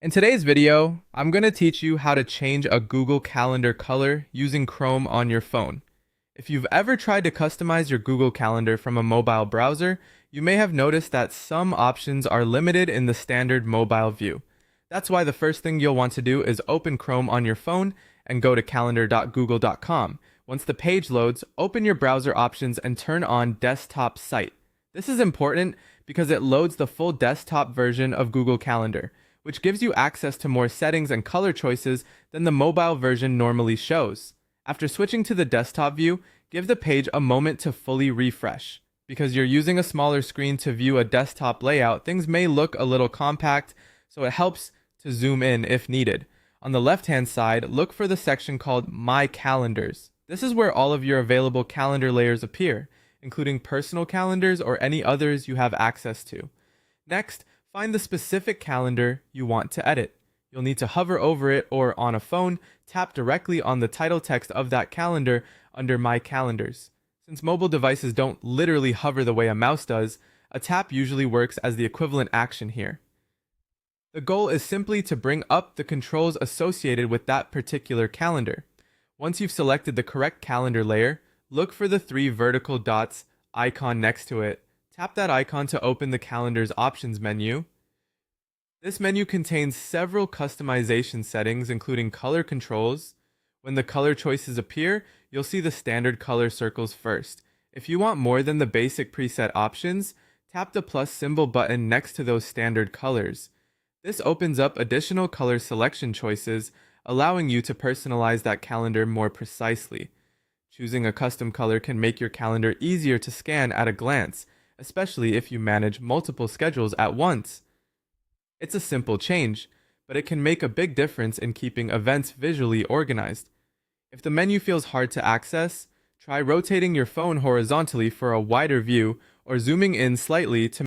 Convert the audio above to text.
In today's video, I'm going to teach you how to change a Google Calendar color using Chrome on your phone. If you've ever tried to customize your Google Calendar from a mobile browser, you may have noticed that some options are limited in the standard mobile view. That's why the first thing you'll want to do is open Chrome on your phone and go to calendar.google.com. Once the page loads, open your browser options and turn on Desktop Site. This is important because it loads the full desktop version of Google Calendar, which gives you access to more settings and color choices than the mobile version normally shows. After switching to the desktop view, give the page a moment to fully refresh. Because you're using a smaller screen to view a desktop layout, things may look a little compact, so it helps to zoom in if needed. On the left-hand side, look for the section called My Calendars. This is where all of your available calendar layers appear, including personal calendars or any others you have access to. Next, find the specific calendar you want to edit. You'll need to hover over it, or on a phone, tap directly on the title text of that calendar under My Calendars. Since mobile devices don't literally hover the way a mouse does, a tap usually works as the equivalent action here. The goal is simply to bring up the controls associated with that particular calendar. Once you've selected the correct calendar layer, look for the three vertical dots icon next to it. Tap that icon to open the calendar's options menu. This menu contains several customization settings, including color controls. When the color choices appear, you'll see the standard color circles first. If you want more than the basic preset options, tap the plus symbol button next to those standard colors. This opens up additional color selection choices, allowing you to personalize that calendar more precisely. Choosing a custom color can make your calendar easier to scan at a glance, especially if you manage multiple schedules at once. It's a simple change, but it can make a big difference in keeping events visually organized. If the menu feels hard to access, try rotating your phone horizontally for a wider view or zooming in slightly to